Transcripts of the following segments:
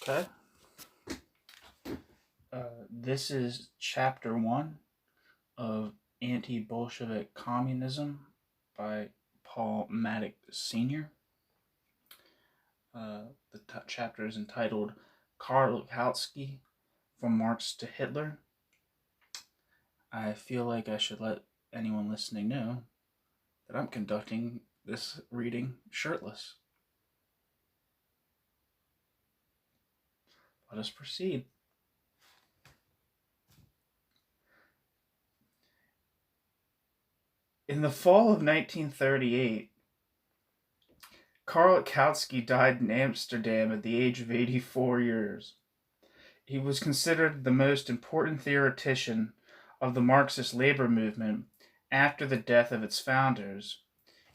Okay. This is chapter 1 of Anti-Bolshevik Communism by Mattick Sr. The chapter is entitled Karl Kautsky, From Marx to Hitler. I feel like I should let anyone listening know that I'm conducting this reading shirtless. Let us proceed. In the fall of 1938, Karl Kautsky died in Amsterdam at the age of 84 years. He was considered the most important theoretician of the Marxist labor movement after the death of its founders,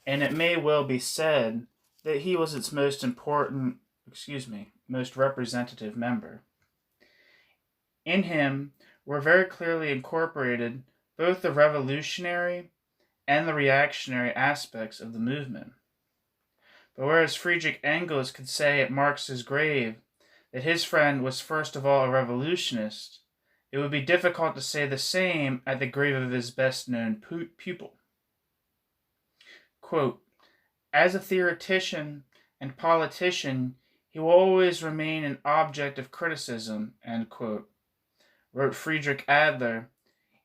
and it may well be said that he was its most representative member. In him were very clearly incorporated both the revolutionary and the reactionary aspects of the movement. But whereas Friedrich Engels could say at Marx's grave that his friend was first of all a revolutionist, it would be difficult to say the same at the grave of his best-known pupil. Quote, "As a theoretician and politician, he will always remain an object of criticism," end quote, wrote Friedrich Adler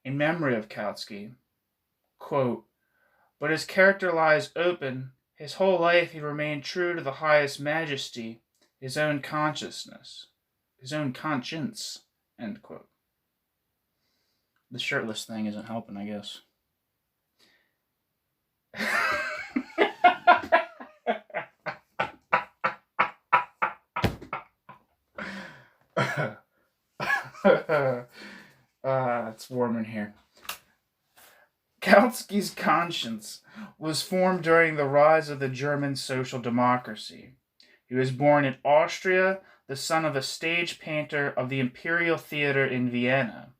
in memory of Kautsky. Quote, "But his character lies open. His whole life he remained true to the highest majesty, his own conscience," end quote. The shirtless thing isn't helping, I guess. It's warm in here. Kautsky's conscience was formed during the rise of the German social democracy. He was born in Austria, the son of a stage painter of the Imperial Theater in Vienna.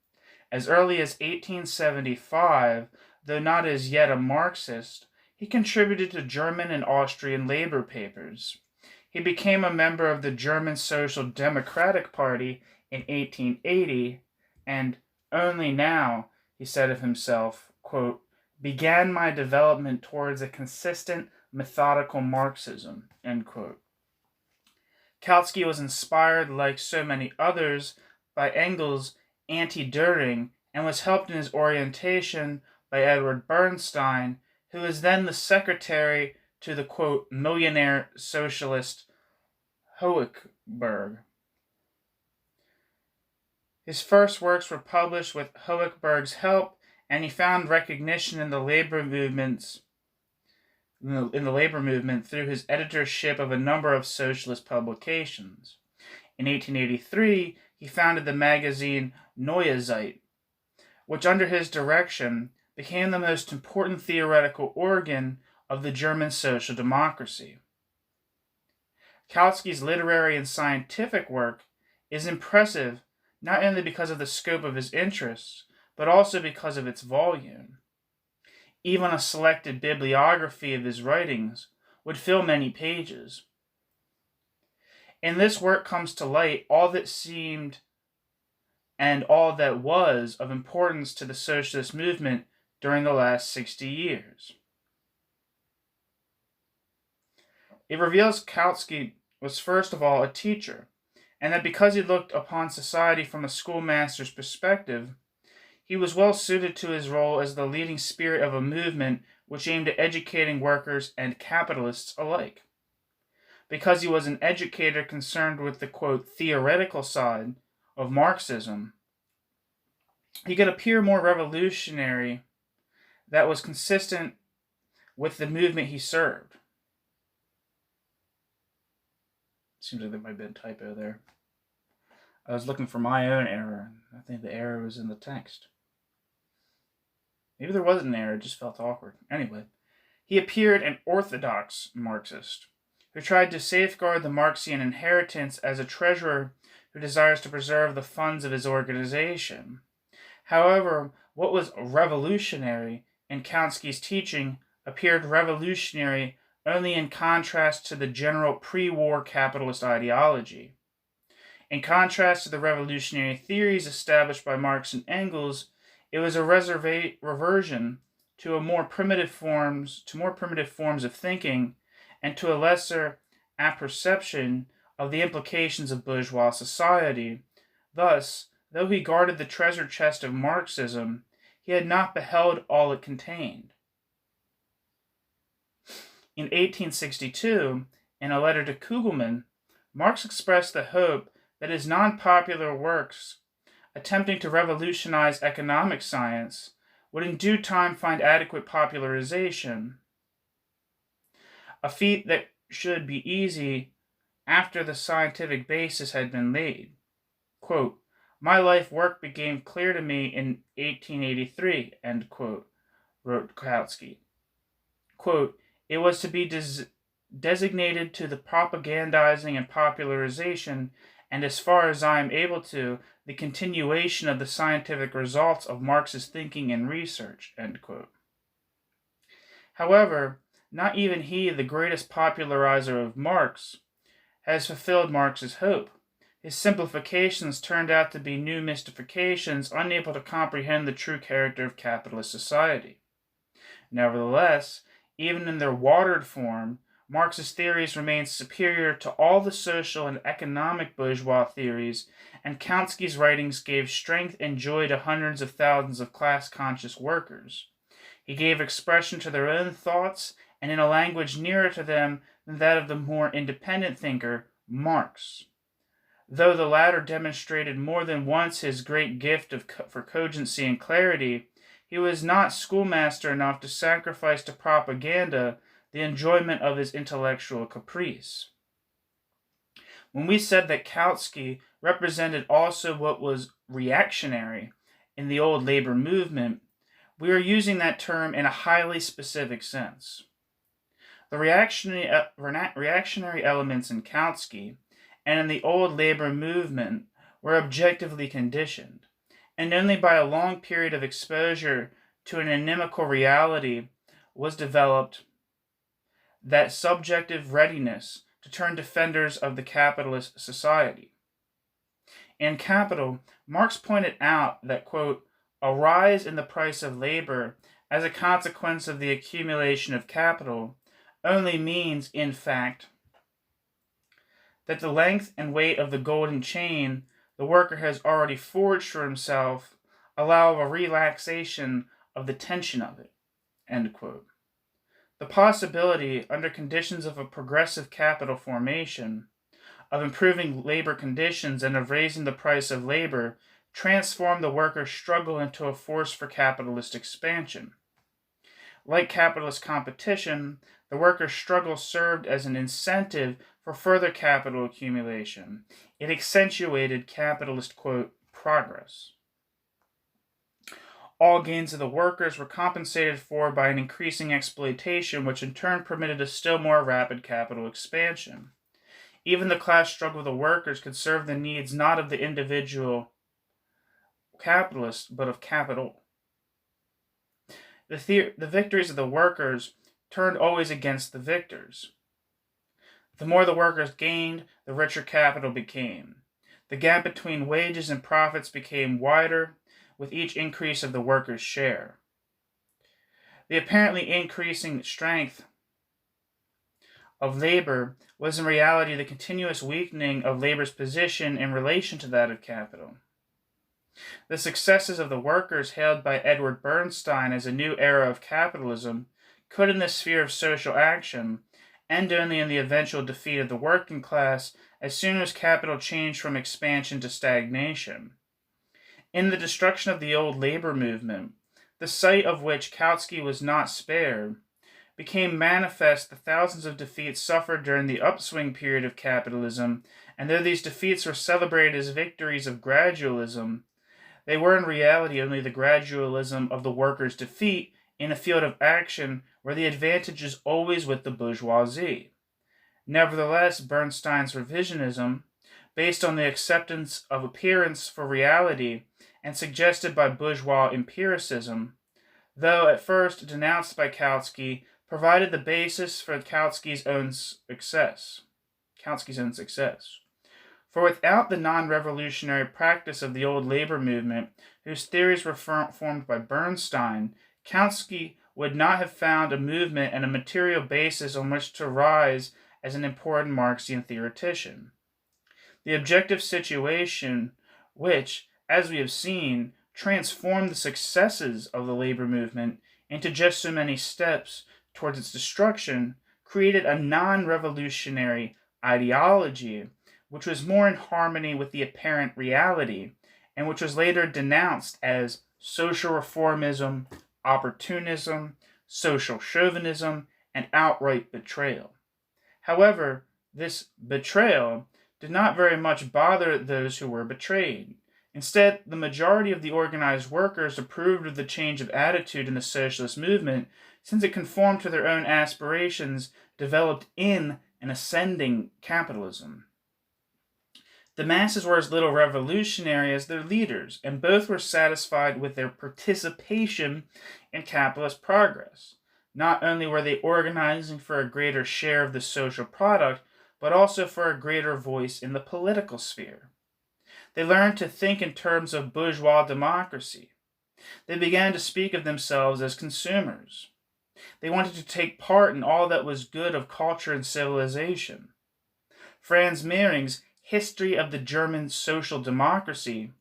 As early as 1875, though not as yet a Marxist, he contributed to German and Austrian labor papers. He became a member of the German Social Democratic Party in 1880, and only now, he said of himself, quote, "began my development towards a consistent, methodical Marxism," end quote. Kautsky was inspired, like so many others, by Engels' anti-Düring and was helped in his orientation by Edward Bernstein, who was then the secretary to the, quote, millionaire socialist Hoekberg. His first works were published with Hoekberg's help, and he found recognition in the labor movement through his editorship of a number of socialist publications. In 1883, he founded the magazine Neue Zeit, which under his direction became the most important theoretical organ of the German social democracy. Kautsky's literary and scientific work is impressive not only because of the scope of his interests, but also because of its volume. Even a selected bibliography of his writings would fill many pages. In this work comes to light all that seemed and all that was of importance to the socialist movement during the last 60 years. It reveals Kautsky was first of all a teacher, and that because he looked upon society from a schoolmaster's perspective, he was well suited to his role as the leading spirit of a movement which aimed at educating workers and capitalists alike. Because he was an educator concerned with the, quote, theoretical side of Marxism, he could appear more revolutionary that was consistent with the movement he served. Seems like there might have been a typo there. I was looking for my own error. I think the error was in the text. Maybe there wasn't an error, it just felt awkward. Anyway, he appeared an orthodox Marxist who tried to safeguard the Marxian inheritance as a treasurer who desires to preserve the funds of his organization. However, what was revolutionary in Kautsky's teaching appeared revolutionary only in contrast to the general pre-war capitalist ideology. In contrast to the revolutionary theories established by Marx and Engels, it was a reversion to more primitive forms of thinking, and to a lesser apperception of the implications of bourgeois society. Thus, though he guarded the treasure chest of Marxism, he had not beheld all it contained. In 1862, in a letter to Kugelmann, Marx expressed the hope that his non-popular works, attempting to revolutionize economic science, would in due time find adequate popularization, a feat that should be easy after the scientific basis had been laid. Quote, "My life work became clear to me in 1883, end quote, wrote Kautsky. Quote, "It was to be designated to the propagandizing and popularization, and as far as I am able to, the continuation of the scientific results of Marx's thinking and research," end quote. However, not even he, the greatest popularizer of Marx, has fulfilled Marx's hope. His simplifications turned out to be new mystifications, unable to comprehend the true character of capitalist society. Nevertheless, even in their watered form, Marx's theories remain superior to all the social and economic bourgeois theories, and Kautsky's writings gave strength and joy to hundreds of thousands of class-conscious workers. He gave expression to their own thoughts, and in a language nearer to them than that of the more independent thinker, Marx. Though the latter demonstrated more than once his great gift for cogency and clarity, he was not schoolmaster enough to sacrifice to propaganda the enjoyment of his intellectual caprice. When we said that Kautsky represented also what was reactionary in the old labor movement, we are using that term in a highly specific sense. The reactionary elements in Kautsky and in the old labor movement were objectively conditioned, and only by a long period of exposure to an inimical reality was developed that subjective readiness to turn defenders of the capitalist society. In Capital, Marx pointed out that, quote, "a rise in the price of labor as a consequence of the accumulation of capital only means, in fact, that the length and weight of the golden chain the worker has already forged for himself allow of a relaxation of the tension of it," end quote. The possibility, under conditions of a progressive capital formation, of improving labor conditions and of raising the price of labor transformed the workers' struggle into a force for capitalist expansion. Like capitalist competition, the workers' struggle served as an incentive for further capital accumulation. It accentuated capitalist, quote, "progress." All gains of the workers were compensated for by an increasing exploitation, which in turn permitted a still more rapid capital expansion. Even the class struggle of the workers could serve the needs not of the individual capitalist, but of capital. The victories of the workers turned always against the victors. The more the workers gained, the richer capital became. The gap between wages and profits became wider with each increase of the workers' share. The apparently increasing strength of labor was in reality the continuous weakening of labor's position in relation to that of capital. The successes of the workers, hailed by Edward Bernstein as a new era of capitalism, could in the sphere of social action end only in the eventual defeat of the working class as soon as capital changed from expansion to stagnation. In the destruction of the old labor movement, the sight of which Kautsky was not spared, became manifest the thousands of defeats suffered during the upswing period of capitalism, and though these defeats were celebrated as victories of gradualism, they were in reality only the gradualism of the workers' defeat in a field of action where the advantage is always with the bourgeoisie. Nevertheless, Bernstein's revisionism, based on the acceptance of appearance for reality and suggested by bourgeois empiricism, though at first denounced by Kautsky, provided the basis for Kautsky's own success. For without the non-revolutionary practice of the old labor movement, whose theories were formed by Bernstein, Kautsky would not have found a movement and a material basis on which to rise as an important Marxian theoretician. The objective situation, which, as we have seen, transformed the successes of the labor movement into just so many steps towards its destruction, created a non-revolutionary ideology which was more in harmony with the apparent reality, and which was later denounced as social reformism, opportunism, social chauvinism, and outright betrayal. However, this betrayal did not very much bother those who were betrayed. Instead, the majority of the organized workers approved of the change of attitude in the socialist movement, since it conformed to their own aspirations developed in an ascending capitalism. The masses were as little revolutionary as their leaders, and both were satisfied with their participation in capitalist progress. Not only were they organizing for a greater share of the social product, but also for a greater voice in the political sphere. They learned to think in terms of bourgeois democracy. They began to speak of themselves as consumers. They wanted to take part in all that was good of culture and civilization. Franz Mehring's History of the German Social Democracy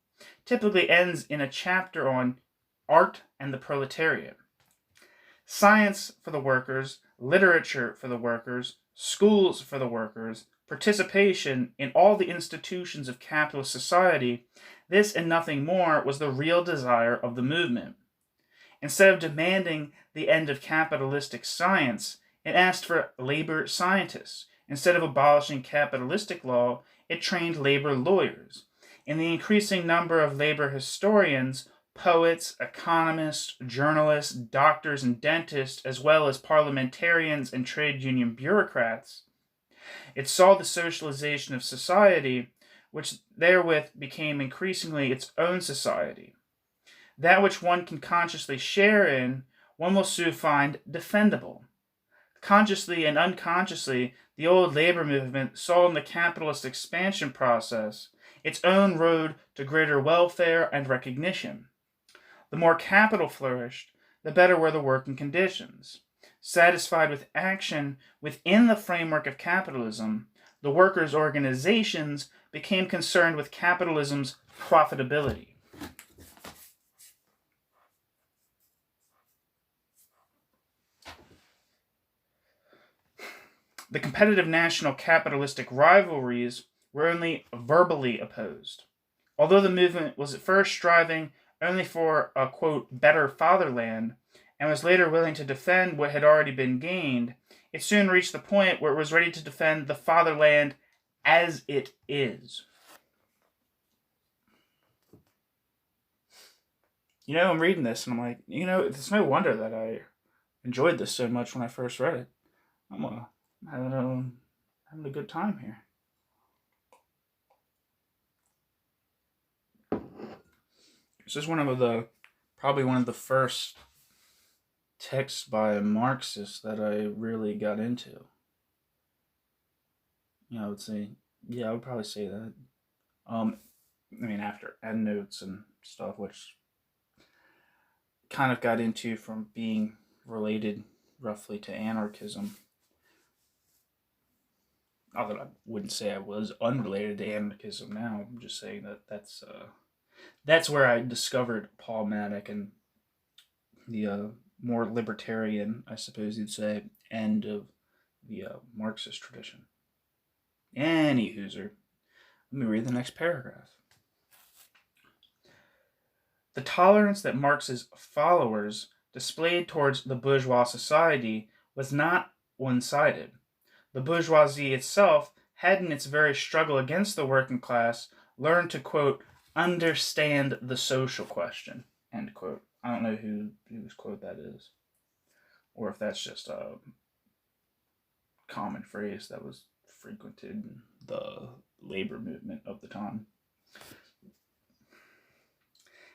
typically ends in a chapter on art and the proletariat. Science for the workers, literature for the workers, schools for the workers, participation in all the institutions of capitalist society, this and nothing more was the real desire of the movement. Instead of demanding the end of capitalistic science, it asked for labor scientists. Instead of abolishing capitalistic law, it trained labor lawyers. In the increasing number of labor historians, poets, economists, journalists, doctors, and dentists, as well as parliamentarians and trade union bureaucrats, it saw the socialization of society, which therewith became increasingly its own society. That which one can consciously share in, one will soon find defendable. Consciously and unconsciously, the old labor movement saw in the capitalist expansion process its own road to greater welfare and recognition. The more capital flourished, the better were the working conditions. Satisfied with action within the framework of capitalism, the workers' organizations became concerned with capitalism's profitability. The competitive national capitalistic rivalries were only verbally opposed. Although the movement was at first striving only for a, quote, better fatherland, and was later willing to defend what had already been gained, it soon reached the point where it was ready to defend the fatherland as it is. I'm reading this and I'm like, it's no wonder that I enjoyed this so much when I first read it. I'm having a good time here. This is probably one of the first texts by a Marxist that I really got into. I would probably say that. After endnotes and stuff, which kind of got into from being related roughly to anarchism. Although I wouldn't say I was unrelated to anarchism now. I'm just saying that's where I discovered Paul Mattick and the more libertarian, I suppose you'd say, end of the Marxist tradition. Any hooser. Let me read the next paragraph. The tolerance that Marx's followers displayed towards the bourgeois society was not one-sided. The bourgeoisie itself had, in its very struggle against the working class, learned to, quote, understand the social question, end quote. I don't know whose quote that is, or if that's just a common phrase that was frequented in the labor movement of the time.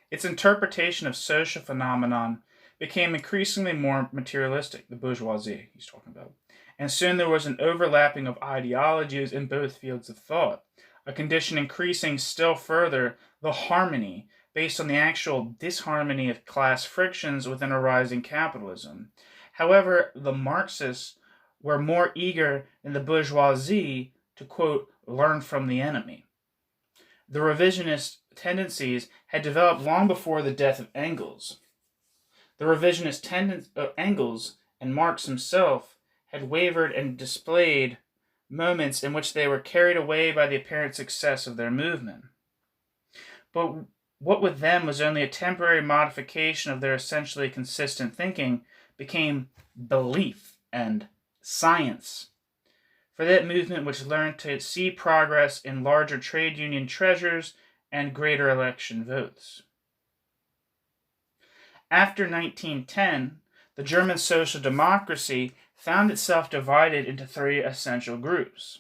Its interpretation of social phenomenon became increasingly more materialistic, the bourgeoisie he's talking about. And soon there was an overlapping of ideologies in both fields of thought. a condition increasing still further the harmony based on the actual disharmony of class frictions within a rising capitalism. However, the Marxists were more eager than the bourgeoisie to, quote, learn from the enemy. The revisionist tendencies had developed long before the death of Engels. The revisionist Engels and Marx himself had wavered and displayed moments in which they were carried away by the apparent success of their movement. But what with them was only a temporary modification of their essentially consistent thinking became belief and science. For that movement which learned to see progress in larger trade union treasures and greater election votes. After 1910, the German social democracy found itself divided into three essential groups.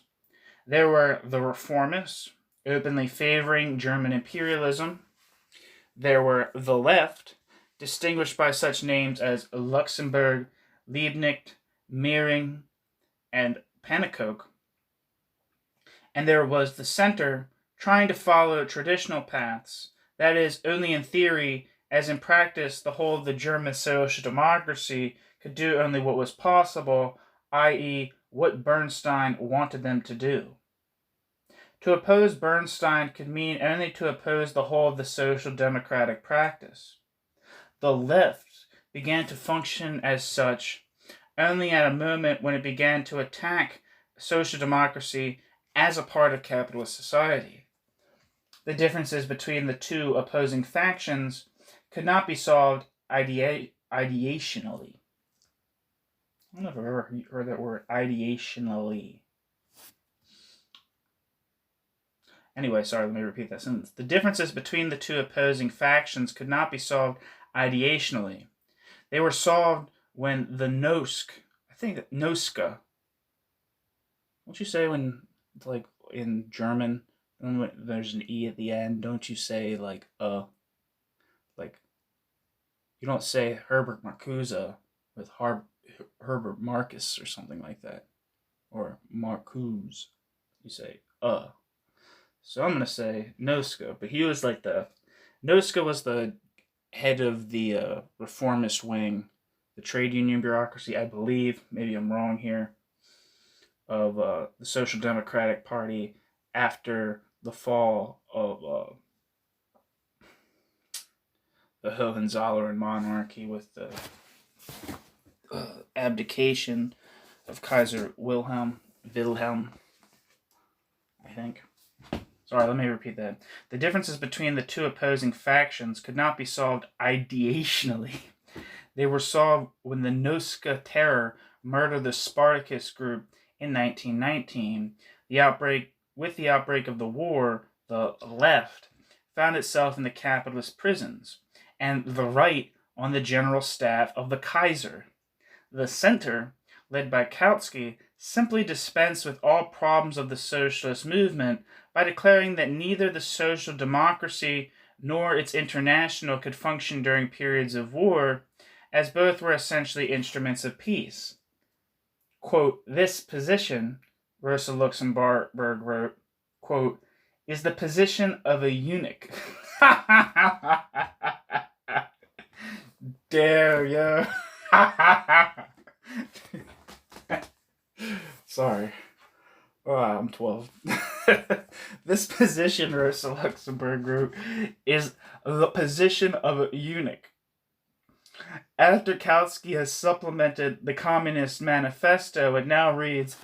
There were the reformists, openly favoring German imperialism. There were the left, distinguished by such names as Luxemburg, Liebknecht, Mehring, and Pannekoek. And there was the center, trying to follow traditional paths, that is, only in theory, as in practice the whole of the German social democracy could do only what was possible, i.e., what Bernstein wanted them to do. To oppose Bernstein could mean only to oppose the whole of the social democratic practice. The left began to function as such only at a moment when it began to attack social democracy as a part of capitalist society. The differences between the two opposing factions could not be solved ideationally. I don't know if I've ever heard that word, ideationally. Anyway, sorry, let me repeat that sentence. The differences between the two opposing factions could not be solved ideationally. They were solved when the Noske, don't you say when, like, in German, when there's an E at the end, don't you say, like, you don't say Herbert Marcuse with Herbert Marcus or something like that. Or Marcuse. You say, So I'm going to say Noske, but he was like Noske was the head of the reformist wing, the trade union bureaucracy, I believe, maybe I'm wrong here, of the Social Democratic Party after the fall of the Hohenzollern monarchy with the abdication of Kaiser Wilhelm, I think. Sorry, let me repeat that. The differences between the two opposing factions could not be solved ideationally. They were solved when the Noske terror murdered the Spartacus group in 1919. With the outbreak of the war, the left found itself in the capitalist prisons, and the right on the general staff of the Kaiser. The center, led by Kautsky, simply dispensed with all problems of the socialist movement by declaring that neither the social democracy nor its international could function during periods of war, as both were essentially instruments of peace. Quote, this position, Rosa Luxemburg wrote, quote, is the position of a eunuch. Dare you. Sorry. Oh, I'm 12. This position, Rosa Luxemburg wrote, is the position of a eunuch. After Kautsky has supplemented the Communist Manifesto, it now reads,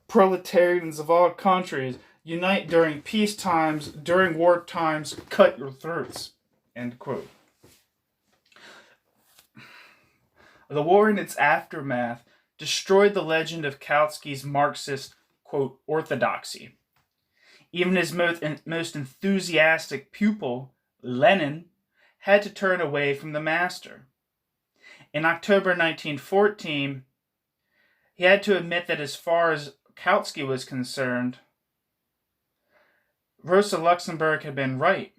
proletarians of all countries, unite during peace times, during war times, cut your throats. End quote. The war and its aftermath destroyed the legend of Kautsky's Marxist, quote, orthodoxy. Even his most enthusiastic pupil, Lenin, had to turn away from the master. In October 1914, he had to admit that as far as Kautsky was concerned, Rosa Luxemburg had been right.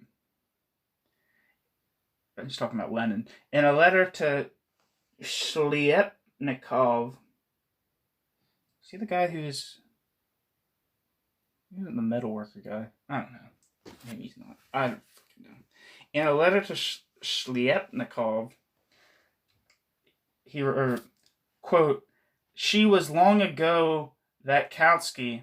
I'm just talking about Lenin. In a letter to Shliapnikov, see the guy who's He's the metal worker guy. I don't know. Maybe he's not. I don't fucking know. In a letter to Shliapnikov, quote, she was long ago that Kautsky.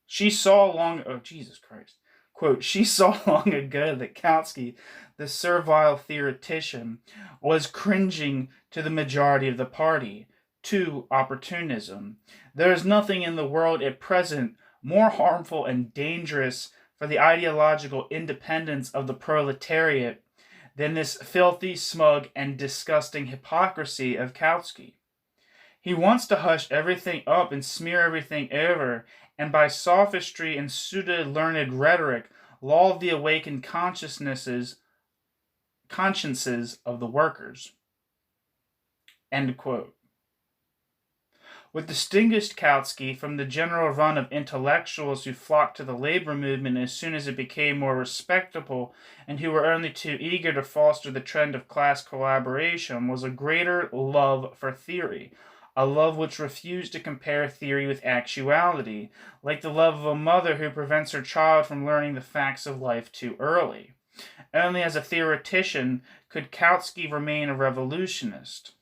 She saw long. Oh, Jesus Christ. Quote, she saw long ago that Kautsky, the servile theoretician, was cringing to the majority of the party, to opportunism. There is nothing in the world at present more harmful and dangerous for the ideological independence of the proletariat than this filthy, smug, and disgusting hypocrisy of Kautsky. He wants to hush everything up and smear everything over, and by sophistry and pseudo-learned rhetoric, lull the awakened consciences of the workers. End quote. What distinguished Kautsky from the general run of intellectuals who flocked to the labor movement as soon as it became more respectable and who were only too eager to foster the trend of class collaboration was a greater love for theory, a love which refused to compare theory with actuality, like the love of a mother who prevents her child from learning the facts of life too early. Only as a theoretician could Kautsky remain a revolutionist.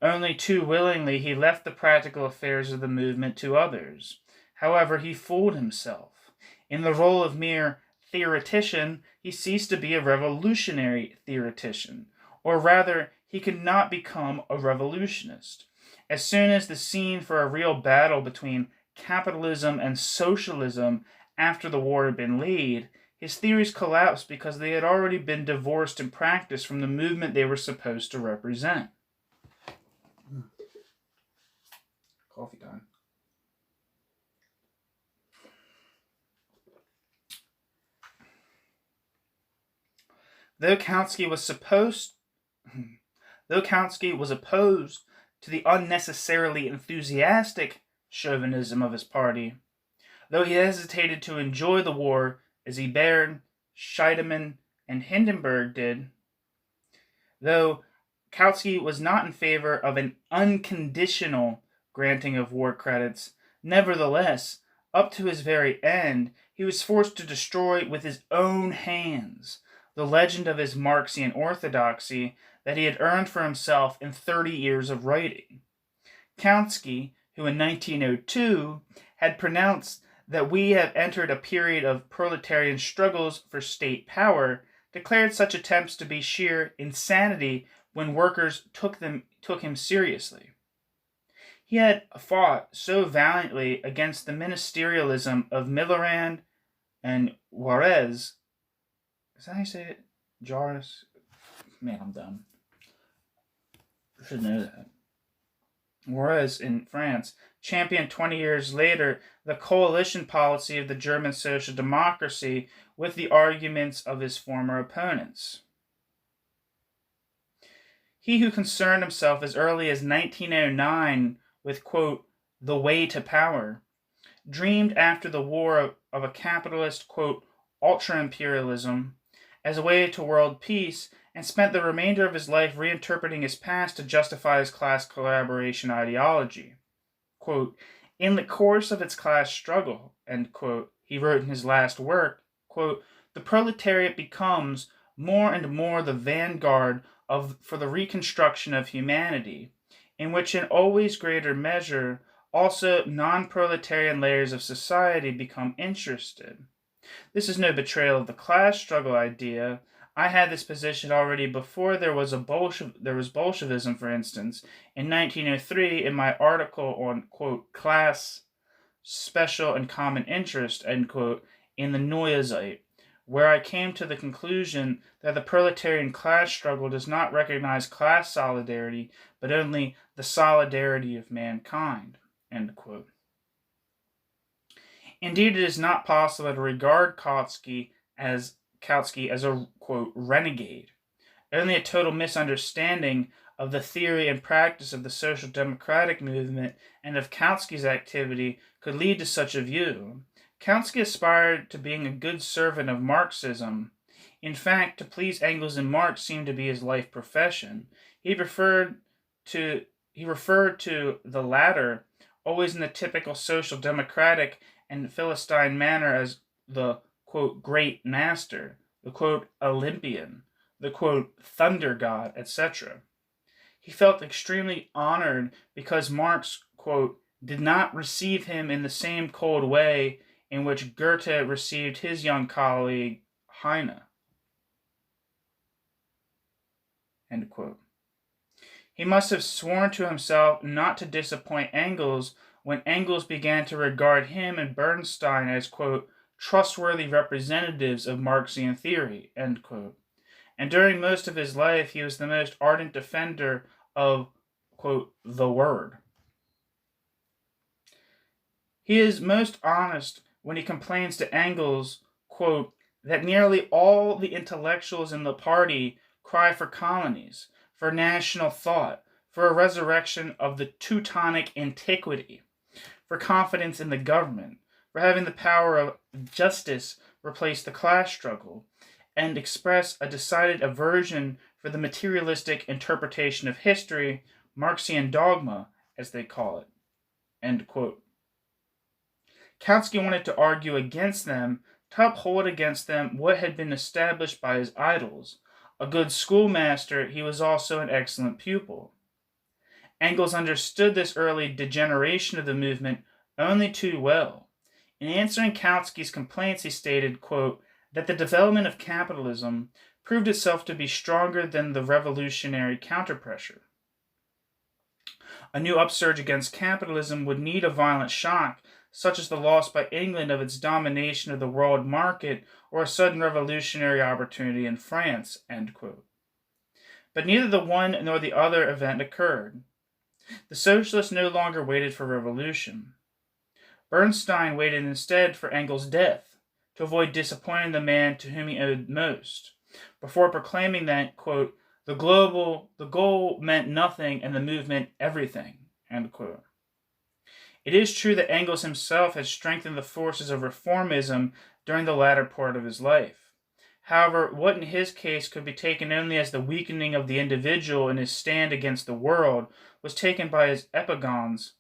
Only too willingly he left the practical affairs of the movement to others. However, he fooled himself. In the role of mere theoretician, he ceased to be a revolutionary theoretician, or rather, he could not become a revolutionist. As soon as the scene for a real battle between capitalism and socialism after the war had been laid, his theories collapsed because they had already been divorced in practice from the movement they were supposed to represent. Coffee time. Though Kautsky was opposed to the unnecessarily enthusiastic chauvinism of his party, though he hesitated to enjoy the war as Ebert, Scheidemann, and Hindenburg did, though Kautsky was not in favor of an unconditional granting of war credits, nevertheless, up to his very end, he was forced to destroy with his own hands the legend of his Marxian orthodoxy that he had earned for himself in 30 years of writing. Kautsky, who in 1902 had pronounced that we have entered a period of proletarian struggles for state power, declared such attempts to be sheer insanity when workers took him seriously. He had fought so valiantly against the ministerialism of Millerand and Juarez. Is that how you say it? Juarez? Man, I'm dumb. I should know that. Juarez in France championed 20 years later the coalition policy of the German social democracy with the arguments of his former opponents. He who concerned himself as early as 1909 with, quote, the way to power, dreamed after the war of a capitalist, quote, ultra-imperialism as a way to world peace, and spent the remainder of his life reinterpreting his past to justify his class collaboration ideology. Quote, in the course of its class struggle, end quote, he wrote in his last work, quote, the proletariat becomes more and more the vanguard for the reconstruction of humanity, in which in always greater measure also non-proletarian layers of society become interested. This is no betrayal of the class struggle idea. I had this position already before there was Bolshevism, for instance, in 1903 in my article on, quote, class, special, and common interest, end quote, in the Neue Zeit, where I came to the conclusion that the proletarian class struggle does not recognize class solidarity, but only the solidarity of mankind, end quote. Indeed, it is not possible to regard Kautsky as a, quote, renegade. Only a total misunderstanding of the theory and practice of the social democratic movement and of Kautsky's activity could lead to such a view. Kautsky aspired to being a good servant of Marxism. In fact, to please Engels and Marx seemed to be his life profession. He referred to the latter always in the typical social democratic and Philistine manner as the, quote, great master, the, quote, Olympian, the, quote, thunder god, etc. He felt extremely honored because Marx, quote, did not receive him in the same cold way in which Goethe received his young colleague Heine, end quote. He must have sworn to himself not to disappoint Engels when Engels began to regard him and Bernstein as, quote, trustworthy representatives of Marxian theory, end quote. And during most of his life, he was the most ardent defender of, quote, the word. He is most honest when he complains to Engels, quote, that nearly all the intellectuals in the party cry for colonies, for national thought, for a resurrection of the Teutonic antiquity, for confidence in the government, for having the power of justice replace the class struggle, and express a decided aversion for the materialistic interpretation of history, Marxian dogma, as they call it, end quote. Kautsky wanted to argue against them, to uphold against them what had been established by his idols. A good schoolmaster, he was also an excellent pupil. Engels understood this early degeneration of the movement only too well. In answering Kautsky's complaints, he stated, quote, that the development of capitalism proved itself to be stronger than the revolutionary counterpressure. A new upsurge against capitalism would need a violent shock, such as the loss by England of its domination of the world market or a sudden revolutionary opportunity in France, end quote. But neither the one nor the other event occurred. The socialists no longer waited for revolution. Bernstein waited instead for Engels' death, to avoid disappointing the man to whom he owed most, before proclaiming that, quote, the goal meant nothing and the movement everything, end quote. It is true that Engels himself had strengthened the forces of reformism during the latter part of his life. However, what in his case could be taken only as the weakening of the individual in his stand against the world was taken by his epigons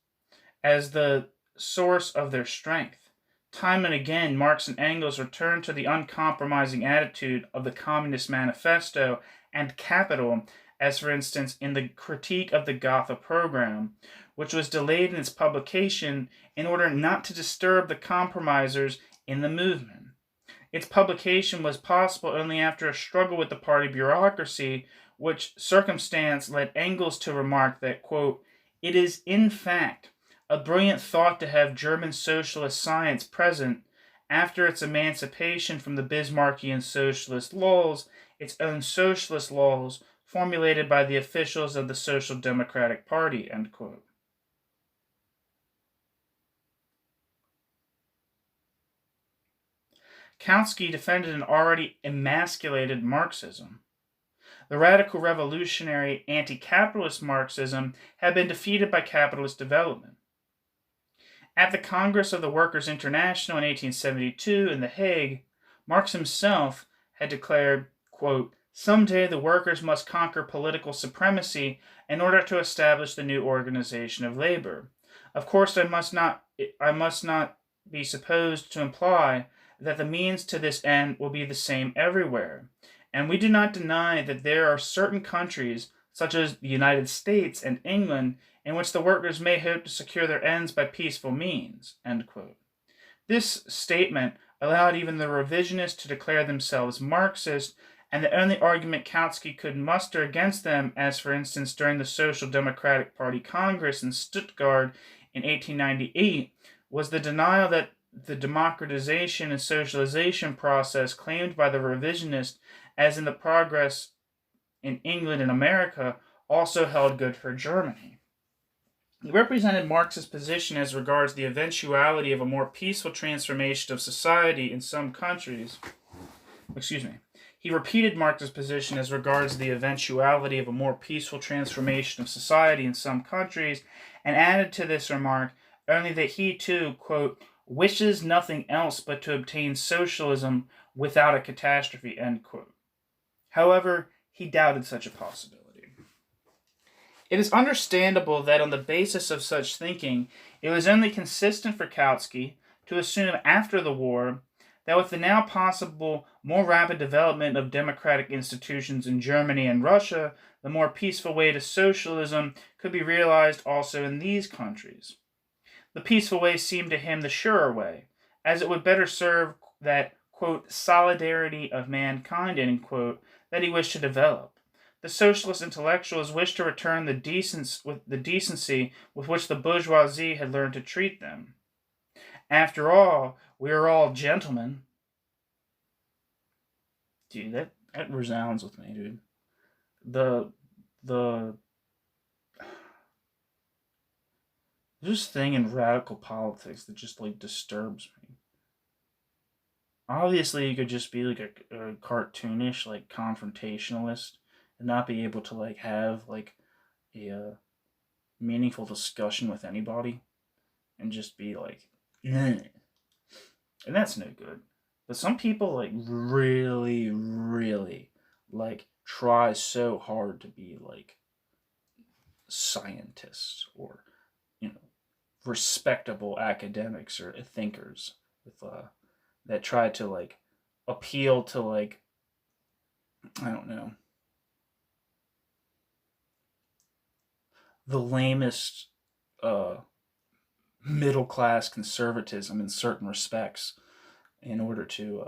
as the source of their strength. Time and again, Marx and Engels returned to the uncompromising attitude of the Communist Manifesto and Capital, as for instance in the Critique of the Gotha Program, which was delayed in its publication in order not to disturb the compromisers in the movement. Its publication was possible only after a struggle with the party bureaucracy, which circumstance led Engels to remark that, quote, it is in fact a brilliant thought to have German socialist science present, after its emancipation from the Bismarckian socialist laws, its own socialist laws, formulated by the officials of the Social Democratic Party, end quote. Kautsky defended an already emasculated Marxism. The radical revolutionary anti-capitalist Marxism had been defeated by capitalist development. At the Congress of the Workers' International in 1872 in The Hague, Marx himself had declared, quote, someday the workers must conquer political supremacy in order to establish the new organization of labor. Of course, I must not be supposed to imply that the means to this end will be the same everywhere, and we do not deny that there are certain countries, such as the United States and England, in which the workers may hope to secure their ends by peaceful means, end quote. This statement allowed even the revisionists to declare themselves Marxist, and the only argument Kautsky could muster against them, as for instance during the Social Democratic Party Congress in Stuttgart in 1898, was the denial that the democratization and socialization process claimed by the revisionists, as in the progress in England and America, also held good for Germany. He represented Marx's position as regards the eventuality of a more peaceful transformation of society in some countries. He repeated Marx's position as regards the eventuality of a more peaceful transformation of society in some countries, and added to this remark only that he too, quote, wishes nothing else but to obtain socialism without a catastrophe, end quote. However, he doubted such a possibility. It is understandable that on the basis of such thinking, it was only consistent for Kautsky to assume after the war that with the now possible more rapid development of democratic institutions in Germany and Russia, the more peaceful way to socialism could be realized also in these countries. The peaceful way seemed to him the surer way, as it would better serve that, quote, solidarity of mankind, end quote, that he wished to develop. The socialist intellectuals wished to return the decency with which the bourgeoisie had learned to treat them. After all, we are all gentlemen. Dude, that resounds with me, dude. There's this thing in radical politics that just like disturbs me. Obviously, you could just be like a cartoonish, like confrontationalist, and not be able to like have like a meaningful discussion with anybody, and just be like, and that's no good. But some people like really, really like try so hard to be like scientists or respectable academics or thinkers with that try to like appeal to like I don't know the lamest middle class conservatism in certain respects in order to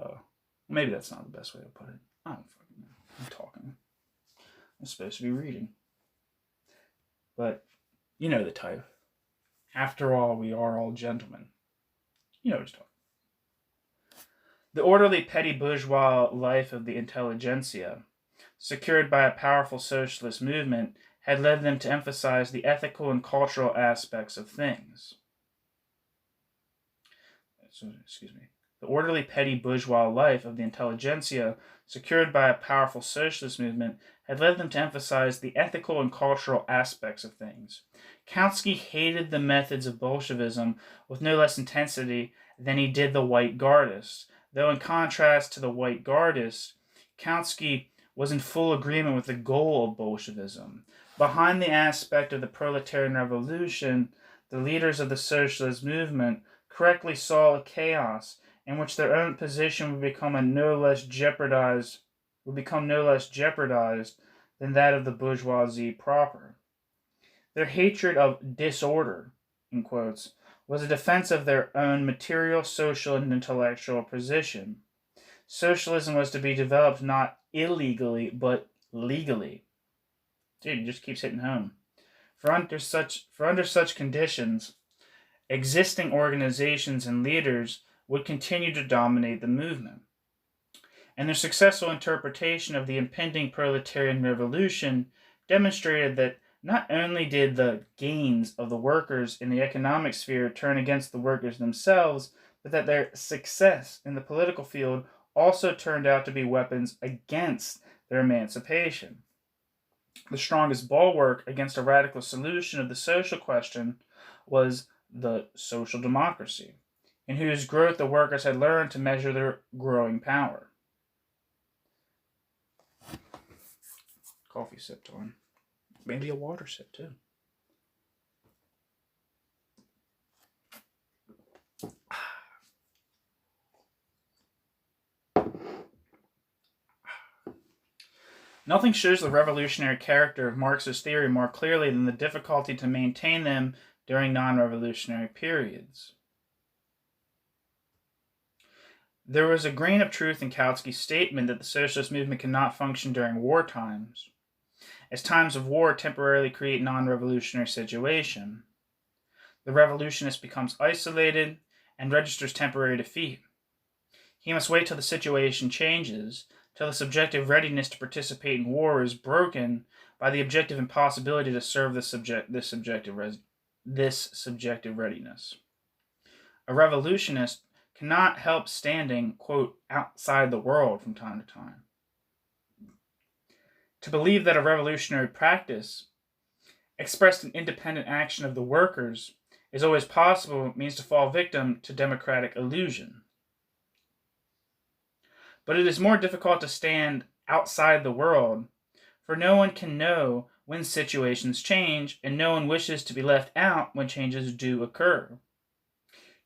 maybe that's not the best way to put it. I don't fucking know. I'm talking. I'm supposed to be reading. But you know the type. After all, we are all gentlemen. You know what I'm talking. The orderly petty bourgeois life of the intelligentsia, secured by a powerful socialist movement, had led them to emphasize the ethical and cultural aspects of things. The orderly petty bourgeois life of the intelligentsia, secured by a powerful socialist movement, had led them to emphasize the ethical and cultural aspects of things. Kautsky hated the methods of Bolshevism with no less intensity than he did the White Guardists, though in contrast to the White Guardists, Kautsky was in full agreement with the goal of Bolshevism. Behind the aspect of the proletarian revolution, the leaders of the socialist movement correctly saw a chaos in which their own position would become no less jeopardized than that of the bourgeoisie proper. Their hatred of disorder, in quotes, was a defense of their own material, social, and intellectual position. Socialism was to be developed not illegally, but legally. Dude, it just keeps hitting home. For under such conditions, existing organizations and leaders would continue to dominate the movement. And their successful interpretation of the impending proletarian revolution demonstrated that not only did the gains of the workers in the economic sphere turn against the workers themselves, but that their success in the political field also turned out to be weapons against their emancipation. The strongest bulwark against a radical solution of the social question was the social democracy, in whose growth the workers had learned to measure their growing power. Coffee sip time. Maybe a water sip too. Nothing shows the revolutionary character of Marx's theory more clearly than the difficulty to maintain them during non-revolutionary periods. There was a grain of truth in Kautsky's statement that the socialist movement cannot function during war times, as times of war temporarily create non-revolutionary situation. The revolutionist becomes isolated and registers temporary defeat. He must wait till the situation changes, till the subjective readiness to participate in war is broken by the objective impossibility to serve this subjective readiness. A revolutionist cannot help standing, quote, outside the world from time to time. To believe that a revolutionary practice, expressed in independent action of the workers, is always possible means to fall victim to democratic illusion. But it is more difficult to stand outside the world, for no one can know when situations change, and no one wishes to be left out when changes do occur.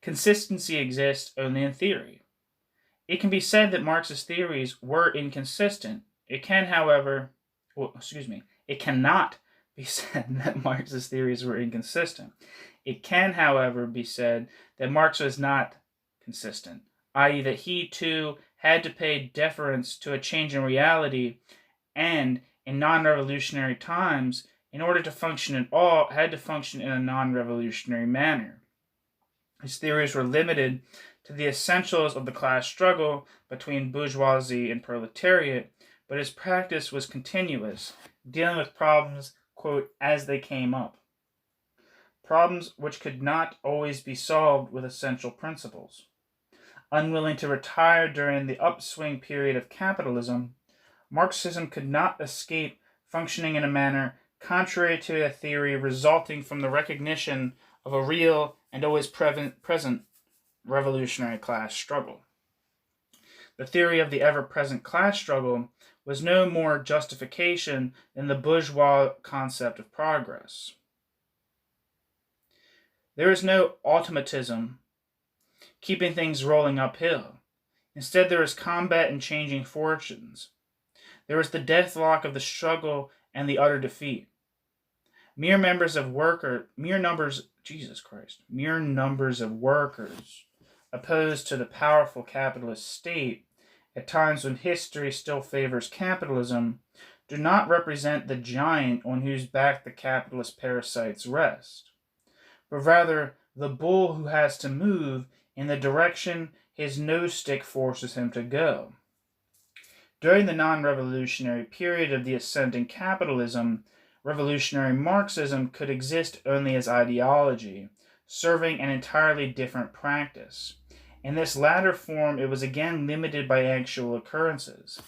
Consistency exists only in theory. It can be said that Marx's theories were inconsistent. It cannot be said that Marx's theories were inconsistent. It can, however, be said that Marx was not consistent, i.e., that he too had to pay deference to a change in reality, and in non-revolutionary times, in order to function at all, had to function in a non-revolutionary manner. His theories were limited to the essentials of the class struggle between bourgeoisie and proletariat, but his practice was continuous, dealing with problems, quote, as they came up. Problems which could not always be solved with essential principles. Unwilling to retire during the upswing period of capitalism, Marxism could not escape functioning in a manner contrary to a theory resulting from the recognition of a real and always present revolutionary class struggle. The theory of the ever-present class struggle was no more justification than the bourgeois concept of progress. There is no automatism keeping things rolling uphill. Instead, there is combat and changing fortunes. There is the deathlock of the struggle and the utter defeat. Mere numbers of workers opposed to the powerful capitalist state, at times when history still favors capitalism, do not represent the giant on whose back the capitalist parasites rest, but rather the bull who has to move in the direction his nose stick forces him to go. During the non-revolutionary period of the ascending capitalism, revolutionary Marxism could exist only as ideology, serving an entirely different practice. In this latter form, it was again limited by actual occurrences.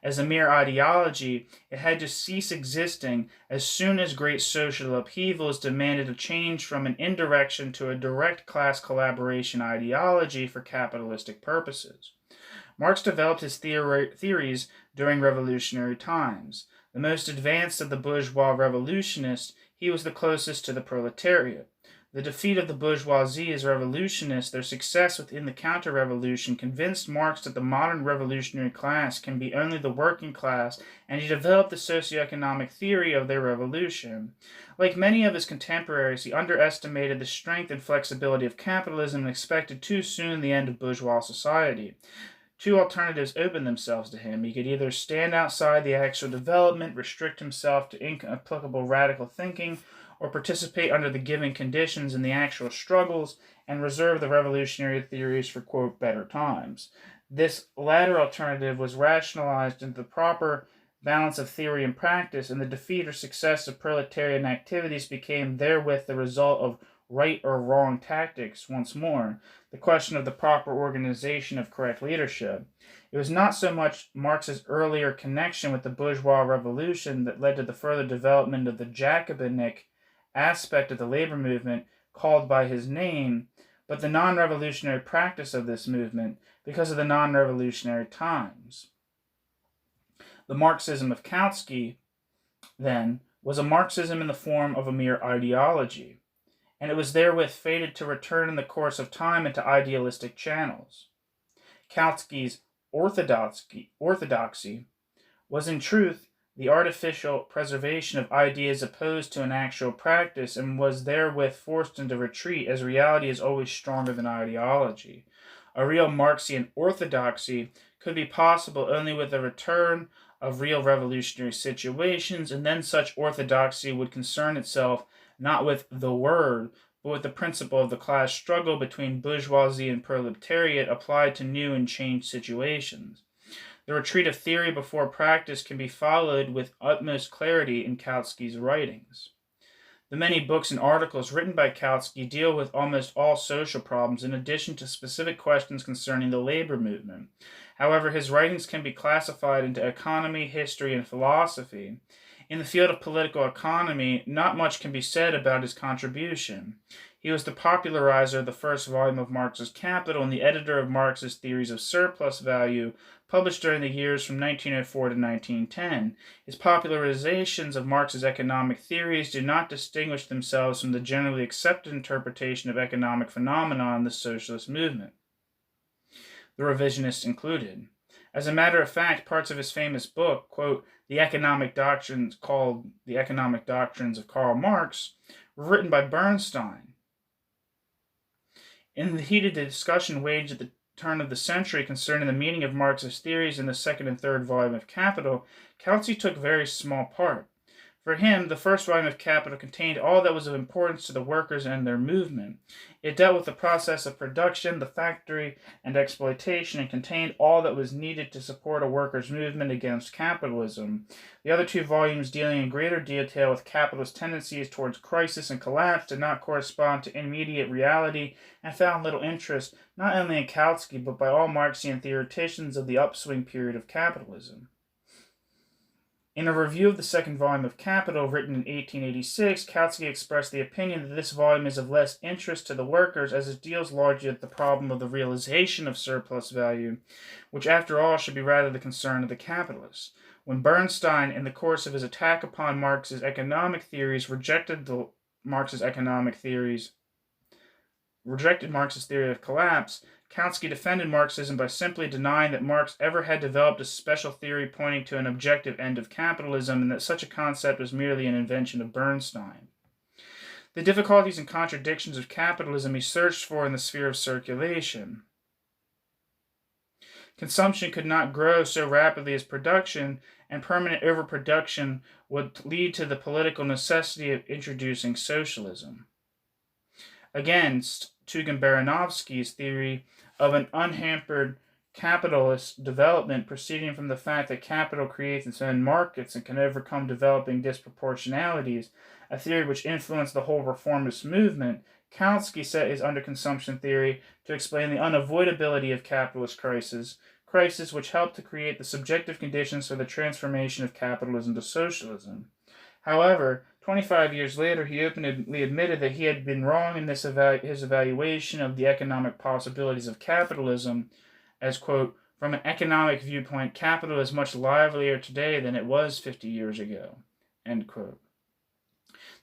As a mere ideology, it had to cease existing as soon as great social upheavals demanded a change from an indirection to a direct class collaboration ideology for capitalistic purposes. Marx developed his theories during revolutionary times. The most advanced of the bourgeois revolutionists, he was the closest to the proletariat. The defeat of the bourgeoisie as revolutionists, their success within the counter-revolution, convinced Marx that the modern revolutionary class can be only the working class, and he developed the socioeconomic theory of their revolution. Like many of his contemporaries, he underestimated the strength and flexibility of capitalism and expected too soon the end of bourgeois society. Two alternatives opened themselves to him. He could either stand outside the actual development, restrict himself to inapplicable radical thinking, or participate under the given conditions in the actual struggles and reserve the revolutionary theories for, quote, better times. This latter alternative was rationalized into the proper balance of theory and practice, and the defeat or success of proletarian activities became therewith the result of right or wrong tactics once more, the question of the proper organization of correct leadership. It was not so much Marx's earlier connection with the bourgeois revolution that led to the further development of the Jacobinic aspect of the labor movement called by his name, but the non-revolutionary practice of this movement because of the non-revolutionary times. The Marxism of Kautsky, then, was a Marxism in the form of a mere ideology, and it was therewith fated to return in the course of time into idealistic channels. Kautsky's orthodoxy was in truth the artificial preservation of ideas opposed to an actual practice, and was therewith forced into retreat, as reality is always stronger than ideology. A real Marxian orthodoxy could be possible only with a return of real revolutionary situations, and then such orthodoxy would concern itself not with the word, but with the principle of the class struggle between bourgeoisie and proletariat applied to new and changed situations. The retreat of theory before practice can be followed with utmost clarity in Kautsky's writings. The many books and articles written by Kautsky deal with almost all social problems in addition to specific questions concerning the labor movement. However, his writings can be classified into economy, history, and philosophy. In the field of political economy, not much can be said about his contribution. He was the popularizer of the first volume of Marx's Capital and the editor of Marx's Theories of Surplus Value, published during the years from 1904 to 1910. His popularizations of Marx's economic theories do not distinguish themselves from the generally accepted interpretation of economic phenomena in the socialist movement, the revisionists included. As a matter of fact, parts of his famous book, quote, The Economic Doctrines, called The Economic Doctrines of Karl Marx, were written by Bernstein. In the heated discussion waged at the turn of the century concerning the meaning of Marx's theories in the second and third volume of Capital, Kautsky took very small part. For him, the first volume of Capital contained all that was of importance to the workers and their movement. It dealt with the process of production, the factory, and exploitation, and contained all that was needed to support a workers' movement against capitalism. The other two volumes, dealing in greater detail with capitalist tendencies towards crisis and collapse, did not correspond to immediate reality and found little interest, not only in Kautsky, but by all Marxian theoreticians of the upswing period of capitalism. In a review of the second volume of Capital, written in 1886, Kautsky expressed the opinion that this volume is of less interest to the workers as it deals largely with the problem of the realization of surplus value, which after all should be rather the concern of the capitalists. When Bernstein, in the course of his attack upon Marx's economic theories, rejected Marx's theory of collapse, Kautsky defended Marxism by simply denying that Marx ever had developed a special theory pointing to an objective end of capitalism and that such a concept was merely an invention of Bernstein. The difficulties and contradictions of capitalism he searched for in the sphere of circulation. Consumption could not grow so rapidly as production, and permanent overproduction would lead to the political necessity of introducing socialism. Against Tugendbaranovsky's theory of an unhampered capitalist development proceeding from the fact that capital creates its own markets and can overcome developing disproportionalities, a theory which influenced the whole reformist movement, Kautsky set his underconsumption theory to explain the unavoidability of capitalist crisis which helped to create the subjective conditions for the transformation of capitalism to socialism. However, 25 years later, he openly admitted that he had been wrong in his evaluation of the economic possibilities of capitalism, as, quote, from an economic viewpoint, capital is much livelier today than it was 50 years ago, end quote.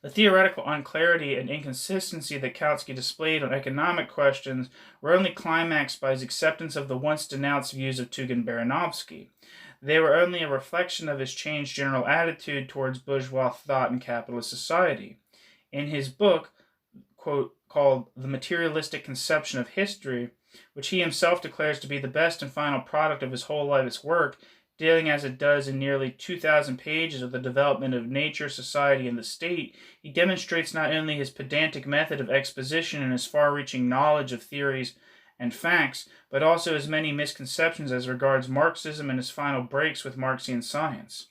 The theoretical unclarity and inconsistency that Kautsky displayed on economic questions were only climaxed by his acceptance of the once denounced views of Tugendbaranovsky. They were only a reflection of his changed general attitude towards bourgeois thought in capitalist society. In his book, quote, called The Materialistic Conception of History, which he himself declares to be the best and final product of his whole life's work, dealing as it does in nearly 2,000 pages of the development of nature, society, and the state, he demonstrates not only his pedantic method of exposition and his far-reaching knowledge of theories and facts, but also his many misconceptions as regards Marxism and his final breaks with Marxian science.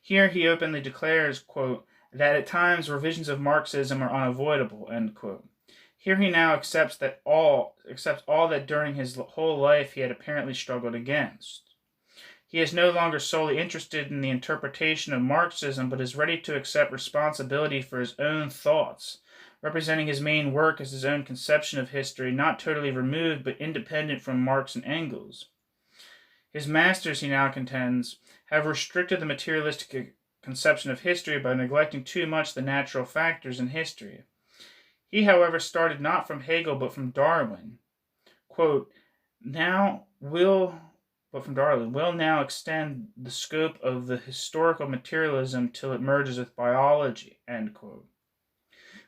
Here he openly declares, quote, that at times revisions of Marxism are unavoidable, end quote. Here he now accepts all that during his whole life he had apparently struggled against. He is no longer solely interested in the interpretation of Marxism, but is ready to accept responsibility for his own thoughts, representing his main work as his own conception of history, not totally removed but independent from Marx and Engels. His masters, he now contends, have restricted the materialistic conception of history by neglecting too much the natural factors in history. He, however, started not from Hegel but from Darwin. Quote, will now extend the scope of the historical materialism till it merges with biology, end quote.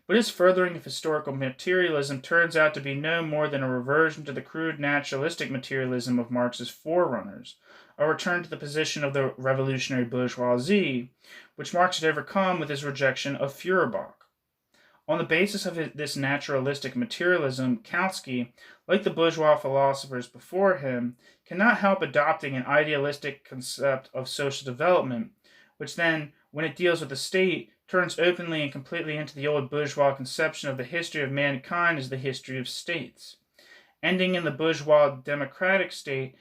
But his furthering of historical materialism turns out to be no more than a reversion to the crude naturalistic materialism of Marx's forerunners, a return to the position of the revolutionary bourgeoisie, which Marx had overcome with his rejection of Feuerbach. On the basis of this naturalistic materialism, Kautsky, like the bourgeois philosophers before him, cannot help adopting an idealistic concept of social development, which then, when it deals with the state, turns openly and completely into the old bourgeois conception of the history of mankind as the history of states. Ending in the bourgeois democratic state,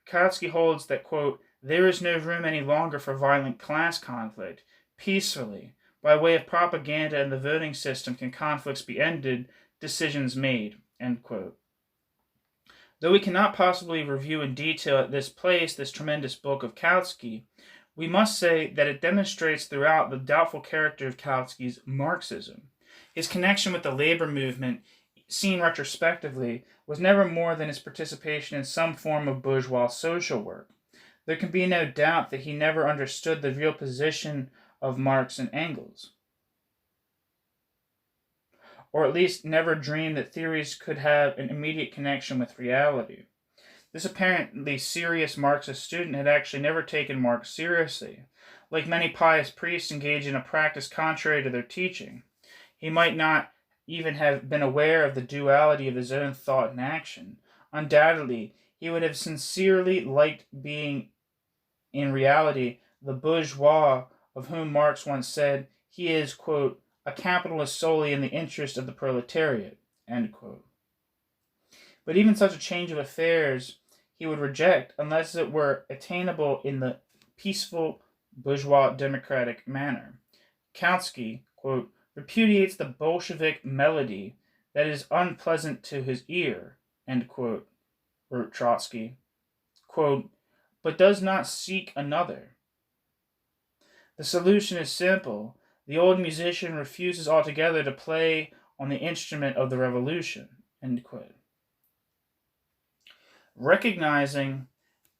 Kautsky holds that, quote, there is no room any longer for violent class conflict. peacefully. By way of propaganda and the voting system can conflicts be ended, decisions made, end quote. Though we cannot possibly review in detail at this place this tremendous book of Kautsky, we must say that it demonstrates throughout the doubtful character of Kautsky's Marxism. His connection with the labor movement, seen retrospectively, was never more than his participation in some form of bourgeois social work. There can be no doubt that he never understood the real position of Marx and Engels, or at least never dreamed that theories could have an immediate connection with reality. This apparently serious Marxist student had actually never taken Marx seriously. Like many pious priests engaged in a practice contrary to their teaching, he might not even have been aware of the duality of his own thought and action. Undoubtedly, he would have sincerely liked being, in reality, the bourgeois of whom Marx once said, he is, quote, a capitalist solely in the interest of the proletariat, end quote. But even such a change of affairs he would reject unless it were attainable in the peaceful bourgeois democratic manner. Kautsky, quote, repudiates the Bolshevik melody that is unpleasant to his ear, end quote, wrote Trotsky, quote, but does not seek another. The solution is simple. The old musician refuses altogether to play on the instrument of the revolution, end quote. Recognizing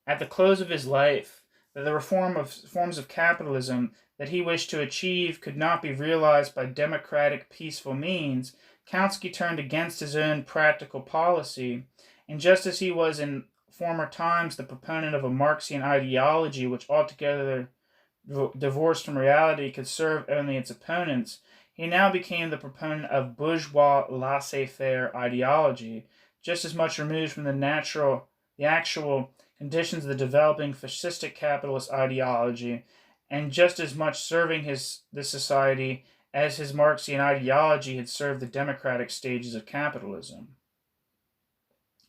at the close of his life that the forms of capitalism that he wished to achieve could not be realized by democratic, peaceful means, Kautsky turned against his own practical policy, and just as he was in former times the proponent of a Marxian ideology which altogether divorced from reality could serve only its opponents, he now became the proponent of bourgeois laissez-faire ideology, just as much removed from the actual conditions of the developing fascistic capitalist ideology, and just as much serving this society as his Marxian ideology had served the democratic stages of capitalism.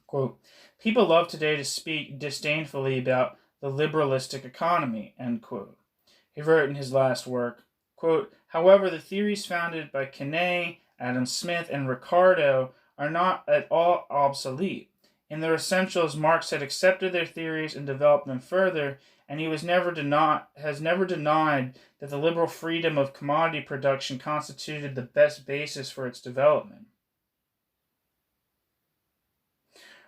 Quote, people love today to speak disdainfully about the liberalistic economy, end quote. He wrote in his last work, quote, however, the theories founded by Kenney, Adam Smith, and Ricardo are not at all obsolete. In their essentials, Marx had accepted their theories and developed them further, and he has never denied that the liberal freedom of commodity production constituted the best basis for its development.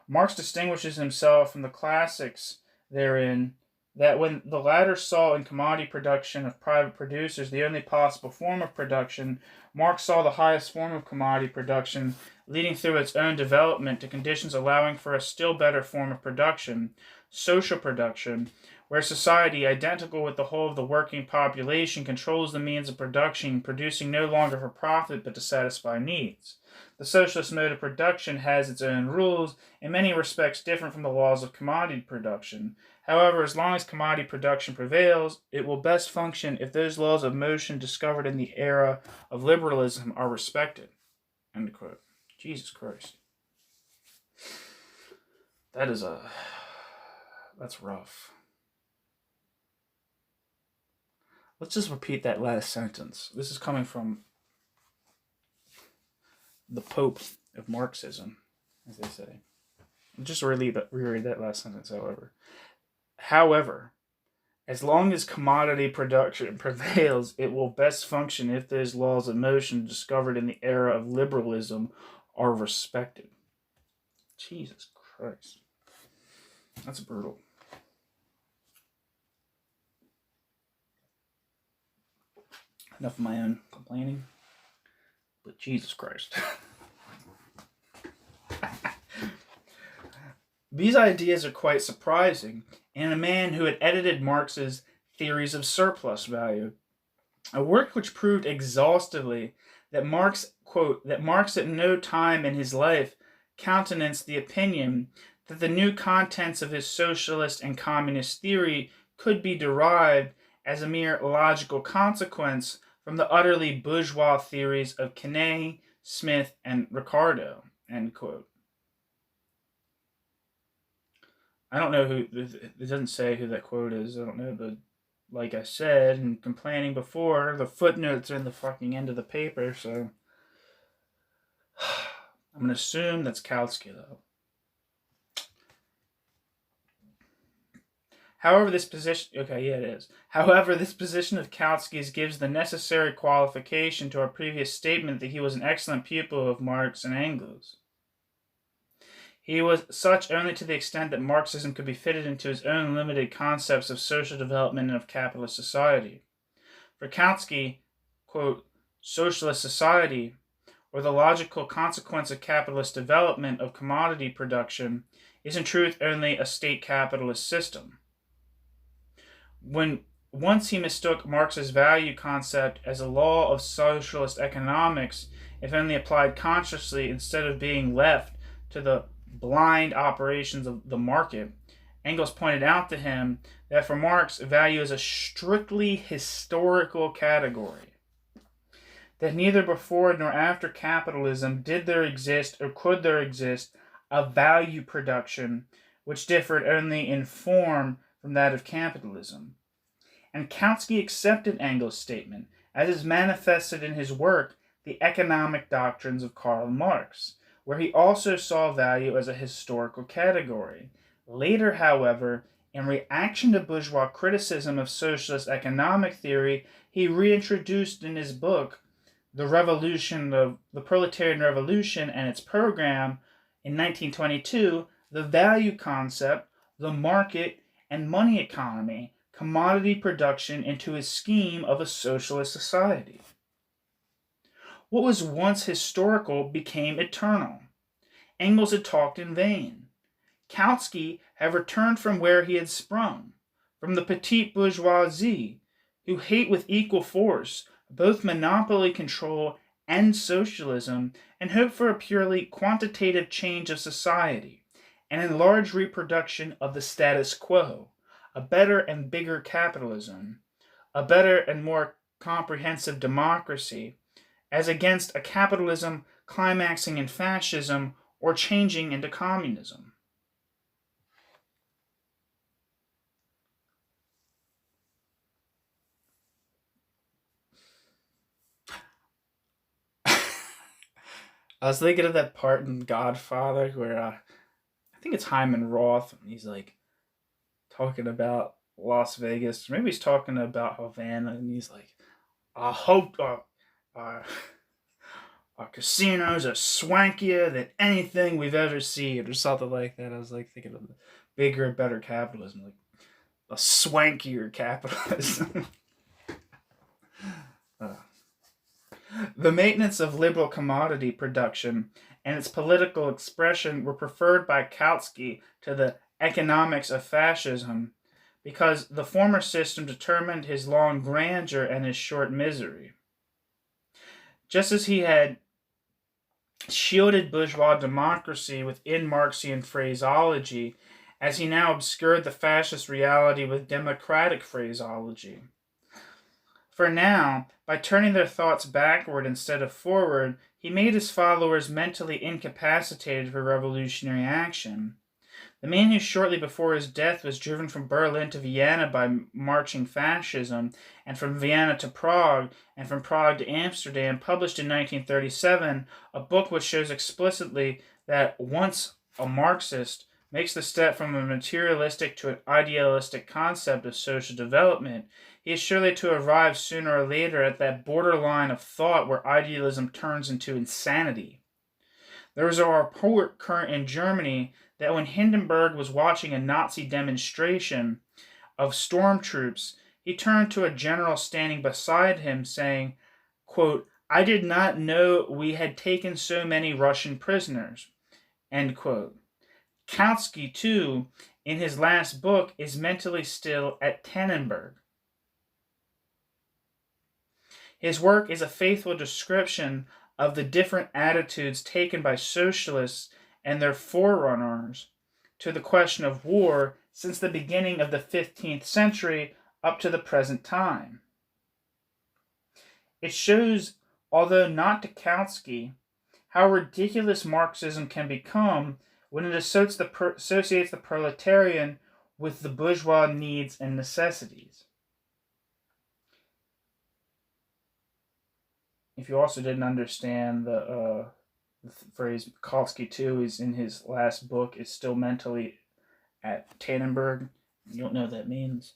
Marx distinguishes himself from the classics therein that when the latter saw in commodity production of private producers the only possible form of production, Marx saw the highest form of commodity production leading through its own development to conditions allowing for a still better form of production, social production, where society, identical with the whole of the working population, controls the means of production, producing no longer for profit but to satisfy needs. The socialist mode of production has its own rules, in many respects different from the laws of commodity production. However, as long as commodity production prevails, it will best function if those laws of motion discovered in the era of liberalism are respected. End quote. Jesus Christ. That's rough. Let's just repeat that last sentence. This is coming from the Pope of Marxism, as they say. I'll just reread that last sentence, however. However, as long as commodity production prevails, it will best function if those laws of motion discovered in the era of liberalism are respected. Jesus Christ. That's brutal. Enough of my own complaining. But Jesus Christ. These ideas are quite surprising in a man who had edited Marx's Theories of Surplus Value, a work which proved exhaustively that Marx, quote, that Marx at no time in his life countenanced the opinion that the new contents of his socialist and communist theory could be derived as a mere logical consequence from the utterly bourgeois theories of Kenney, Smith, and Ricardo, end quote. I don't know who, it doesn't say who that quote is. I don't know the like I said, and complaining before, the footnotes are in the fucking end of the paper, so I'm going to assume that's Kautsky, though. However, this position... Okay, yeah, it is. However, this position of Kautsky's gives the necessary qualification to our previous statement that he was an excellent pupil of Marx and Engels. He was such only to the extent that Marxism could be fitted into his own limited concepts of social development and of capitalist society. For Kautsky, quote, socialist society, or the logical consequence of capitalist development of commodity production, is in truth only a state capitalist system. When once he mistook Marx's value concept as a law of socialist economics, if only applied consciously instead of being left to the blind operations of the market, Engels pointed out to him that for Marx, value is a strictly historical category, that neither before nor after capitalism did there exist or could there exist a value production which differed only in form from that of capitalism. And Kautsky accepted Engels' statement, as is manifested in his work, The Economic Doctrines of Karl Marx, where he also saw value as a historical category. Later, however, in reaction to bourgeois criticism of socialist economic theory, he reintroduced in his book, The Proletarian Revolution and its Program, in 1922, the value concept, the market, and money economy, commodity production into his scheme of a socialist society. What was once historical became eternal. Engels had talked in vain. Kautsky had returned from where he had sprung, from the petite bourgeoisie, who hate with equal force both monopoly control and socialism, and hope for a purely quantitative change of society, an enlarged reproduction of the status quo, a better and bigger capitalism, a better and more comprehensive democracy, as against a capitalism climaxing in fascism or changing into communism. I was thinking of that part in Godfather where I think it's Hyman Roth, and he's like talking about Las Vegas. Maybe he's talking about Havana, and he's like, I hope our casinos are swankier than anything we've ever seen, or something like that. I was like thinking of the bigger and better capitalism, like a swankier capitalism. The maintenance of liberal commodity production and its political expression were preferred by Kautsky to the economics of fascism, because the former system determined his long grandeur and his short misery. Just as he had shielded bourgeois democracy within Marxian phraseology, as he now obscured the fascist reality with democratic phraseology. For now, by turning their thoughts backward instead of forward, he made his followers mentally incapacitated for revolutionary action. The man who shortly before his death was driven from Berlin to Vienna by marching fascism, and from Vienna to Prague, and from Prague to Amsterdam, published in 1937 a book which shows explicitly that once a Marxist makes the step from a materialistic to an idealistic concept of social development, he is surely to arrive sooner or later at that borderline of thought where idealism turns into insanity. There is a report current in Germany that when Hindenburg was watching a Nazi demonstration of stormtroops, he turned to a general standing beside him, saying, quote, I did not know we had taken so many Russian prisoners, end quote. Kautsky, too, in his last book, is mentally still at Tannenberg. His work is a faithful description of the different attitudes taken by socialists and their forerunners to the question of war since the beginning of the 15th century up to the present time. It shows, although not to Kautsky, how ridiculous Marxism can become when it associates the proletarian with the bourgeois needs and necessities. if you also didn't understand the phrase Kautsky too is in his last book is still mentally at Tannenberg. You don't know what that means?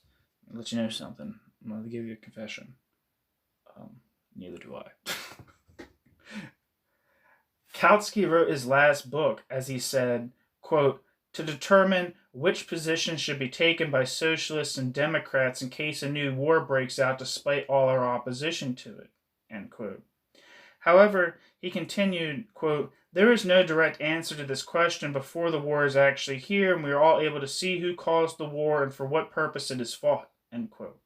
I'll let you know something. I'm going to give you a confession. Neither do I. Kautsky wrote his last book, as he said, quote, to determine which position should be taken by socialists and Democrats in case a new war breaks out despite all our opposition to it, end quote. However, he continued, quote, there is no direct answer to this question before the war is actually here and we are all able to see who caused the war and for what purpose it is fought, end quote.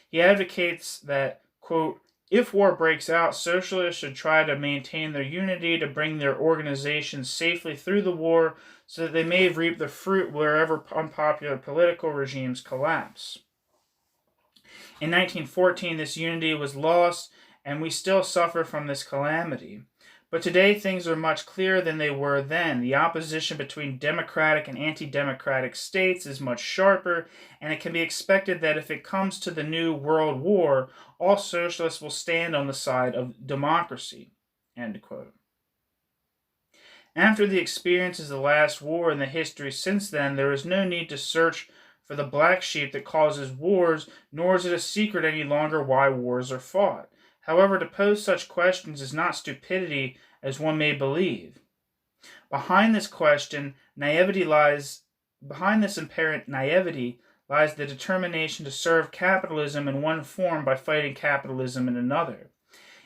He advocates that, quote, if war breaks out, socialists should try to maintain their unity to bring their organizations safely through the war so that they may reap the fruit wherever unpopular political regimes collapse. In 1914, this unity was lost, and we still suffer from this calamity. But today things are much clearer than they were then. The opposition between democratic and anti-democratic states is much sharper, and it can be expected that if it comes to the new world war, all socialists will stand on the side of democracy. End quote. After the experiences of the last war and the history since then, there is no need to search for the black sheep that causes wars, nor is it a secret any longer why wars are fought. However, to pose such questions is not stupidity as one may believe. Behind this apparent naivety lies the determination to serve capitalism in one form by fighting capitalism in another.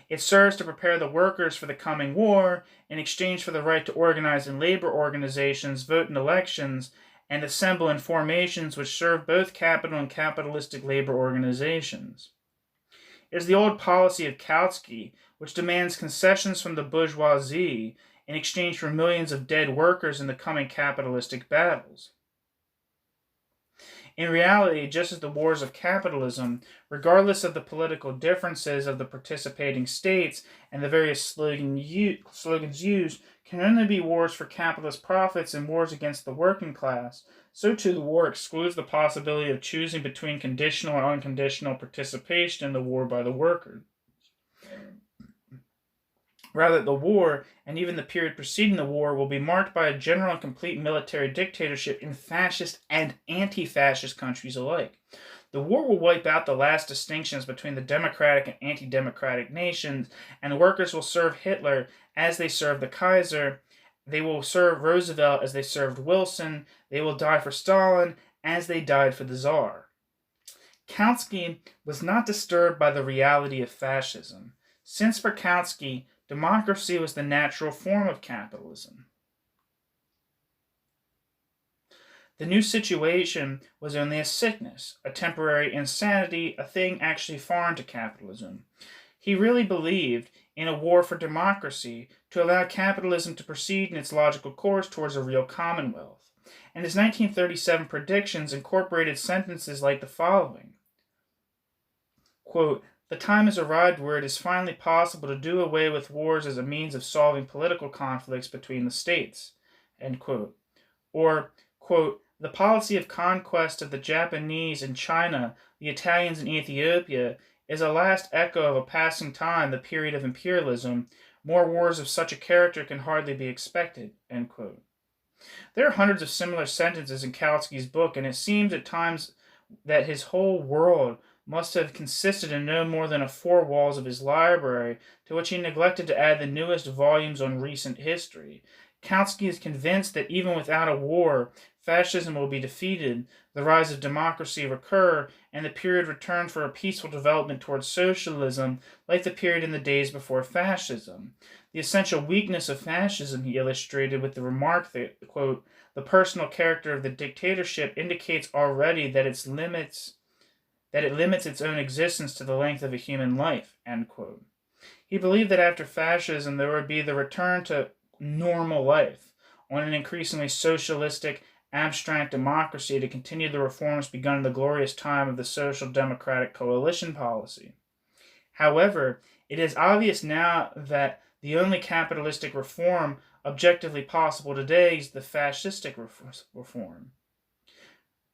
It serves to prepare the workers for the coming war in exchange for the right to organize in labor organizations, vote in elections, and assemble in formations which serve both capital and capitalistic labor organizations. It is the old policy of Kautsky, which demands concessions from the bourgeoisie in exchange for millions of dead workers in the coming capitalistic battles. In reality, just as the wars of capitalism, regardless of the political differences of the participating states and the various slogans used, can only be wars for capitalist profits and wars against the working class, so too the war excludes the possibility of choosing between conditional and unconditional participation in the war by the workers. Rather, the war, and even the period preceding the war, will be marked by a general and complete military dictatorship in fascist and anti-fascist countries alike. The war will wipe out the last distinctions between the democratic and anti-democratic nations, and the workers will serve Hitler as they served the Kaiser. They will serve Roosevelt as they served Wilson. They will die for Stalin as they died for the Tsar. Kautsky was not disturbed by the reality of fascism, since for Kautsky, democracy was the natural form of capitalism. The new situation was only a sickness, a temporary insanity, a thing actually foreign to capitalism. He really believed in a war for democracy to allow capitalism to proceed in its logical course towards a real commonwealth. And his 1937 predictions incorporated sentences like the following. Quote, the time has arrived where it is finally possible to do away with wars as a means of solving political conflicts between the states. End quote. Or, quote, the policy of conquest of the Japanese in China, the Italians in Ethiopia, is a last echo of a passing time, the period of imperialism. More wars of such a character can hardly be expected. End quote. There are hundreds of similar sentences in Kautsky's book, and it seems at times that his whole world must have consisted in no more than the four walls of his library, to which he neglected to add the newest volumes on recent history. Kautsky is convinced that even without a war, fascism will be defeated, the rise of democracy recur, and the period return for a peaceful development towards socialism, like the period in the days before fascism. The essential weakness of fascism he illustrated with the remark that, quote, the personal character of the dictatorship indicates already that it limits its own existence to the length of a human life, end quote. He believed that after fascism there would be the return to normal life, on an increasingly socialistic, abstract democracy to continue the reforms begun in the glorious time of the social democratic coalition policy. However, it is obvious now that the only capitalistic reform objectively possible today is the fascistic reform.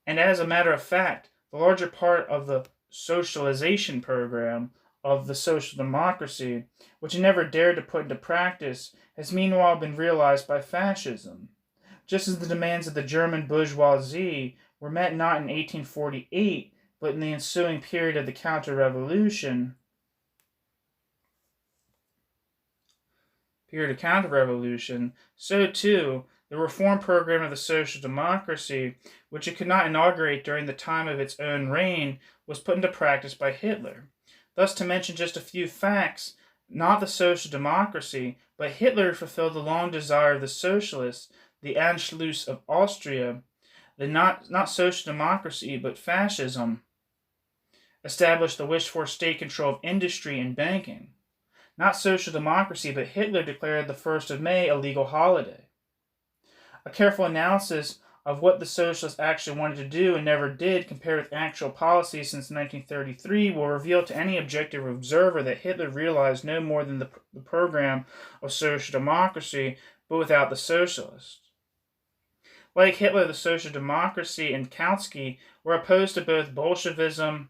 And as a matter of fact, the larger part of the socialization program of the social democracy, which he never dared to put into practice, has meanwhile been realized by fascism. Just as the demands of the German bourgeoisie were met not in 1848, but in the ensuing period of the counter-revolution, so too the reform program of the social democracy, which it could not inaugurate during the time of its own reign, was put into practice by Hitler. Thus, to mention just a few facts, not the social democracy, but Hitler fulfilled the long desire of the socialists, the Anschluss of Austria, the not social democracy, but fascism, established the wished-for state control of industry and banking. Not social democracy, but Hitler declared the 1st of May a legal holiday. A careful analysis of what the socialists actually wanted to do and never did, compared with actual policy since 1933, will reveal to any objective observer that Hitler realized no more than the program of social democracy, but without the socialists. Like Hitler, the social democracy and Kautsky were opposed to both Bolshevism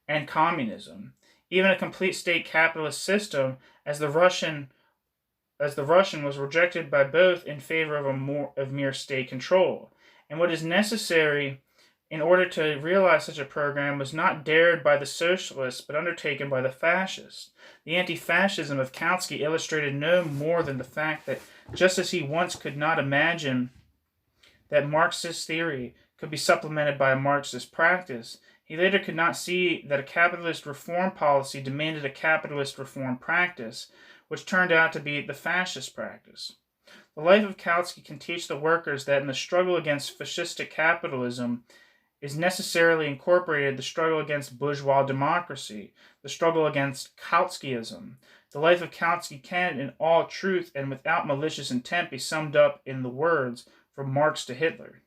and communism. Even a complete state capitalist system, as the Russian was rejected by both in favor of mere state control. And what is necessary in order to realize such a program was not dared by the socialists, but undertaken by the fascists. The anti-fascism of Kautsky illustrated no more than the fact that just as he once could not imagine that Marxist theory could be supplemented by a Marxist practice, he later could not see that a capitalist reform policy demanded a capitalist reform practice, which turned out to be the fascist practice. The life of Kautsky can teach the workers that in the struggle against fascistic capitalism is necessarily incorporated the struggle against bourgeois democracy, the struggle against Kautskyism. The life of Kautsky can, in all truth and without malicious intent, be summed up in the words, from Marx to Hitler.